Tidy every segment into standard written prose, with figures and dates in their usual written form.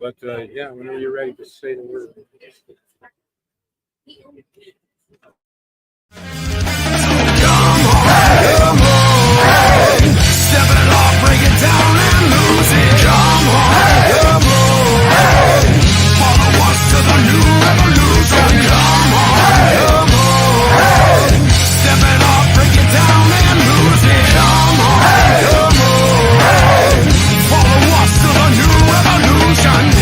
But yeah, whenever you're ready to say the word. Step it off, break it down and lose it. Come on. Follow us to the new revolution. Come on. Step it off, break it down and lose it. Come on. Follow us to the new revolution.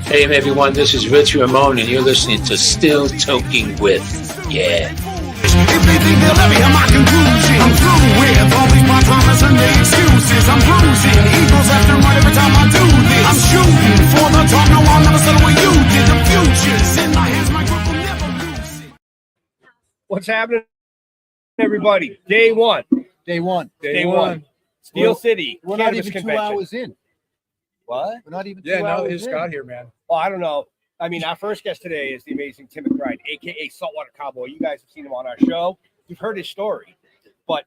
Hey everyone, this is Rich Ramon, and you're listening to Still Toking With. Yeah. If they think they'll ever hear my conclusion, I'm through with all these my promise and the excuses. I'm bruising eagles left and right every time I do this. I'm shooting for the top, no, I'll never settle where you did. The future's in my hands, my grip will never lose it. What's happening, everybody? Day one. Day one. Steel City. We're not Cannabis even 2 Convention. hours in. What? We're not even 2 Yeah, no, hours it's in. Scott here, man. Oh, I don't know. I mean, our first guest today is the amazing Tim McBride, a.k.a. Saltwater Cowboy. You guys have seen him on our show. You've heard his story. But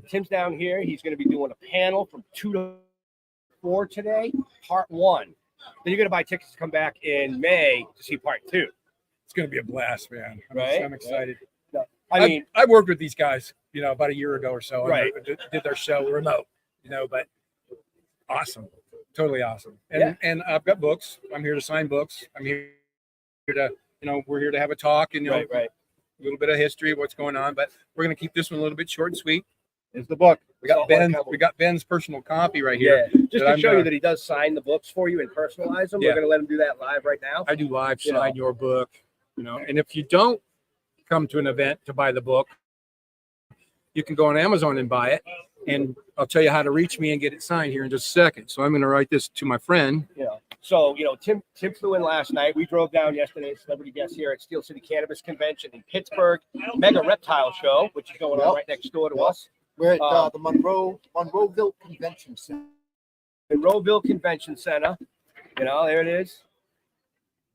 Tim's down here. He's going to be doing a panel from 2 to 4 today, part 1. Then you're going to buy tickets to come back in May to see part 2. It's going to be a blast, man. Right? I'm excited. I mean, I worked with these guys, about a year ago or so. Right. I did their show remote, but awesome. Totally awesome. And I've got books. I'm here to sign books. I'm here to, we're here to have a talk and, right. a little bit of history of what's going on, but we're going to keep this one a little bit short and sweet. It's the book. We got Saltwater Ben's personal copy right here. Yeah, just to I'm show gonna- you that he does sign the books for you and personalize them. Yeah. We're going to let him do that live right now. I do live You sign know. your book, and if you don't come to an event to buy the book, you can go on Amazon and buy it. And I'll tell you how to reach me and get it signed here in just a second. So I'm going to write this to my friend. So, Tim flew in last night. We drove down yesterday, celebrity guest here at Steel City Cannabis Convention in Pittsburgh, Mega Reptile Show, which is going on right next door to us. We're at the Monroeville Convention Center. Monroeville Convention Center. There it is.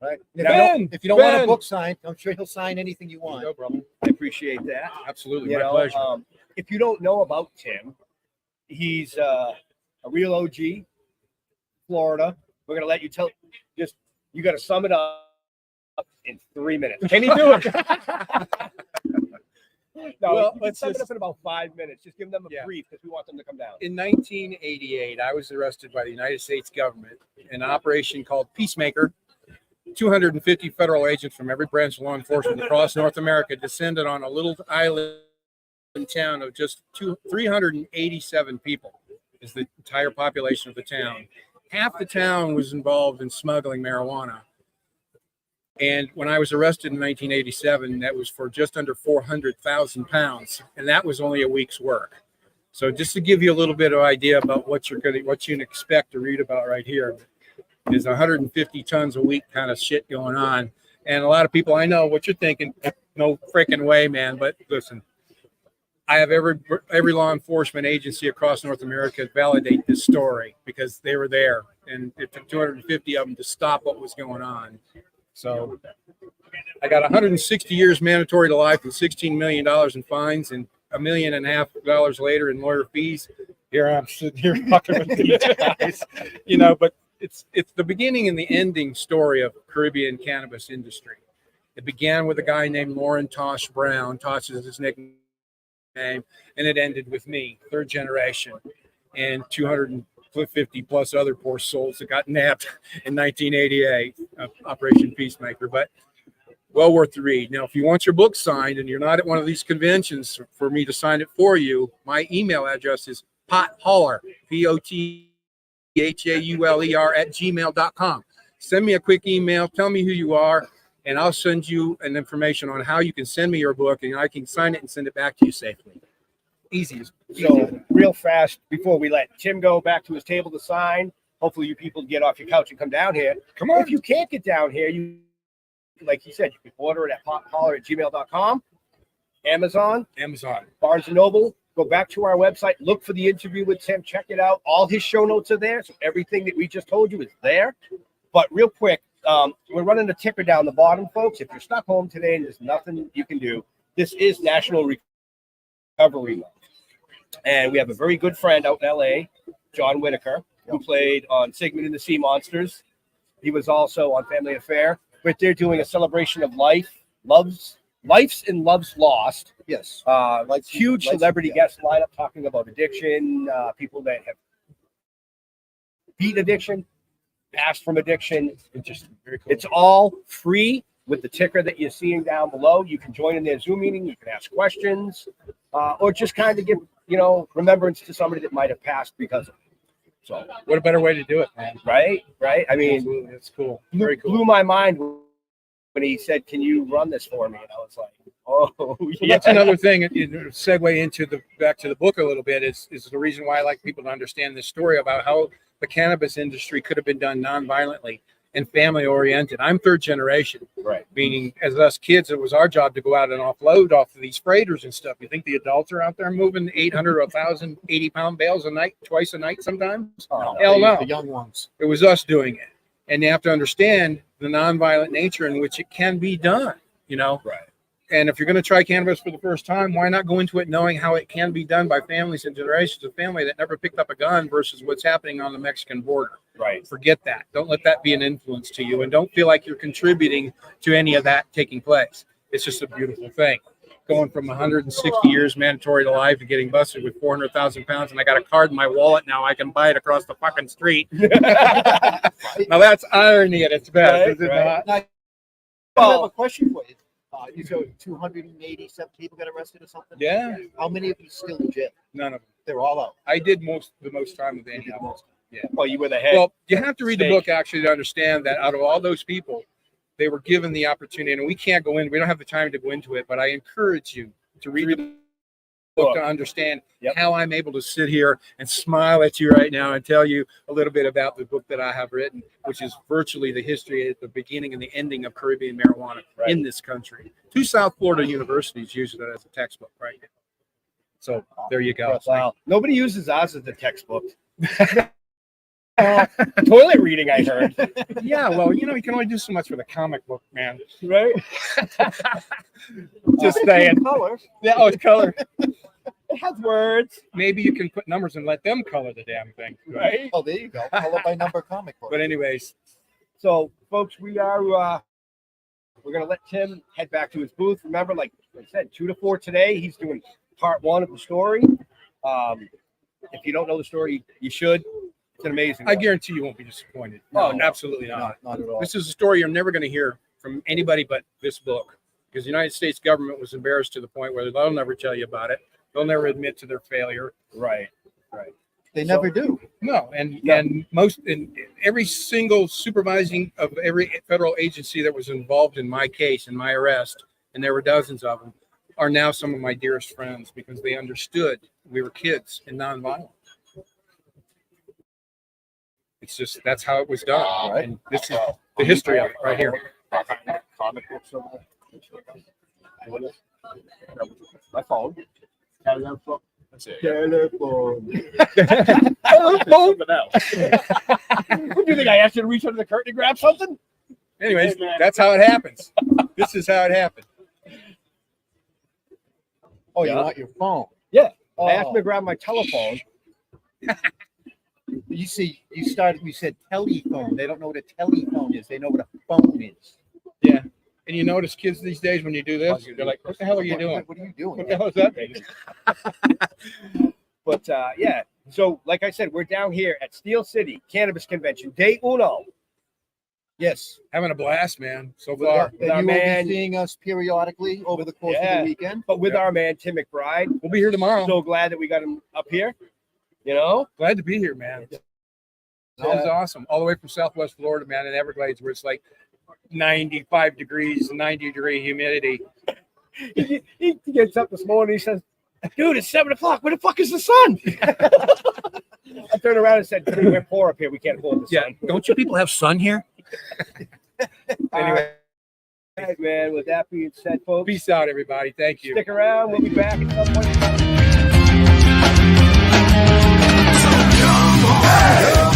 Right. Ben, If you don't want Ben. a book signed, I'm sure he'll sign anything you want. No problem. I appreciate that. Absolutely. My pleasure. If you don't know about Tim, he's a real OG, Florida. We're going to let you you got to sum it up in 3 minutes. Can he do it? No, Well, let's sum it up in about 5 minutes. Just give them a Yeah. brief because we want them to come down. In 1988, I was arrested by the United States government in an operation called Peacemaker. 250 federal agents from every branch of law enforcement across North America descended on a little island town of just 387 people is the entire population of the town. Half the town was involved in smuggling marijuana. And when I was arrested in 1987, that was for just under 400,000 pounds. And that was only a week's work. So just to give you a little bit of idea about what you can expect to read about right here is 150 tons a week kind of shit going on. And a lot of people, I know what you're thinking, no freaking way, man. But listen, I have every law enforcement agency across North America validate this story because they were there, and it took 250 of them to stop what was going on. So I got 160 years mandatory to life and $16 million in fines and $1.5 million later in lawyer fees. Here I'm sitting here talking with these guys, but it's the beginning and the ending story of Caribbean cannabis industry. It began with a guy named Lauren Tosh Brown. Tosh is his nickname. And it ended with me, third generation, and 250 plus other poor souls that got nabbed in 1988, Operation Peacemaker. But well worth the read. Now, if you want your book signed and you're not at one of these conventions for me to sign it for you, my email address is pothauler, POTHAULER @gmail.com. Send me a quick email. Tell me who you are. And I'll send you an information on how you can send me your book, and I can sign it and send it back to you safely. Easy. So real fast, before we let Tim go back to his table to sign, hopefully you people get off your couch and come down here. Come on. If you can't get down here, like he said, you can order it at potholler@gmail.com, Amazon, Barnes & Noble. Go back to our website, look for the interview with Tim, check it out. All his show notes are there, so everything that we just told you is there. But real quick, we're running a ticker down the bottom, folks. If you're stuck home today and there's nothing you can do, this is National Recovery Month. And we have a very good friend out in LA, John Whitaker, who played on Sigmund and the Sea Monsters. He was also on Family Affair. But they're doing a celebration of life's and loves lost. Yes. Huge celebrity guest lineup talking about addiction, people that have beat addiction, passed from addiction. Very cool. It's all free with the ticker that you're seeing down below. You can join in their Zoom meeting. You can ask questions, or just kind of give, remembrance to somebody that might have passed because of it. So What a better way to do it, man. right. I mean, Absolutely. It's cool. Very cool. blew my mind when he said, "Can you run this for me?" And I was like, "Oh, Well, yeah." that's another thing. Segue into back to the book a little bit is the reason why I like people to understand this story about how the cannabis industry could have been done non-violently and family oriented. I'm third generation, Right. meaning as us kids, it was our job to go out and offload off of these freighters and stuff. You think the adults are out there moving 800 or 1,000 80-pound bales a night, twice a night sometimes? Oh, Hell no. The young ones. It was us doing it. And you have to understand the nonviolent nature in which it can be done, Right. And if you're going to try cannabis for the first time, why not go into it knowing how it can be done by families and generations of family that never picked up a gun versus what's happening on the Mexican border? Right. Forget that. Don't let that be an influence to you, and don't feel like you're contributing to any of that taking place. It's just a beautiful thing. Going from 160 years mandatory to life to getting busted with 400,000 pounds, and I got a card in my wallet now. I can buy it across the fucking street. Now that's irony at its best, Right, is it right. not? I have a question for you. You said 287 people got arrested or something? Yeah, How many of you still in jail? none of them. They're all out. I did the most time with any of them. Well, you were the head. Well, you have to read the Steak. book actually to understand that out of all those people, they were given the opportunity, and we can't go in. We don't have the time to go into it, but I encourage you to read the book to understand how I'm able to sit here and smile at you right now and tell you a little bit about the book that I have written, which is virtually the history at the beginning and the ending of Caribbean marijuana in this country. 2 South Florida universities use it as a textbook right now. So there you go. Wow. Nobody uses ours as a textbook. Toilet reading, I heard. Yeah, well, you can only do so much with a comic book, man. Right? Just saying. Color. Yeah, oh, it's color. It has words. Maybe you can put numbers and let them color the damn thing. Right? Oh, there you go. Color by number comic book. But anyways, So, folks, we're going to let Tim head back to his booth. Remember, like I said, 2 to 4 today. He's doing part 1 of the story. If you don't know the story, you should. It's an amazing I one. guarantee you won't be disappointed. Oh, No, no. absolutely not. Not at all. This is a story you're never going to hear from anybody but this book, because the United States government was embarrassed to the point where they'll never tell you about it. They'll never admit to their failure. Right. They never do. No, and every single supervising of every federal agency that was involved in my case, in my arrest, and there were dozens of them, are now some of my dearest friends because they understood we were kids and nonviolent. It's just that's how it was done, Right. and this is the history of it right here. Comic books over there. My phone. Telephone. Something else. What do you think? I asked you to reach under the curtain and grab something? Anyways, Hey, man. that's how it happens. This is how it happened. Oh, you Yeah. want your phone? Yeah. Oh. I asked him to grab my telephone. You see, you said telephone. They don't know what a telephone is. They know what a phone is. Yeah. And you notice kids these days when you do this, they're like, "What the hell are you doing? What are you doing? What the hell is that thing?" But yeah, so like I said, we're down here at Steel City Cannabis Convention, day uno. Yes. Having a blast, man. So With far. and you will man. be seeing us periodically over the course of Yeah. the weekend. But with Yeah. our man Tim McBride. We'll be here tomorrow. So glad that we got him up here. You know? Glad to be here, man. Sounds awesome. All the way from Southwest Florida, man, in Everglades, where it's like 95 degrees, 90-degree humidity. He gets up this morning, he says, "Dude, it's 7:00. Where the fuck is the sun?" I turned around and said, "We're poor up here. We can't hold the Yeah. sun." Don't you people have sun here? Anyway, All right, man. With that being said, folks, peace out, everybody. Thank you. stick around. We'll be back at some point. Come on.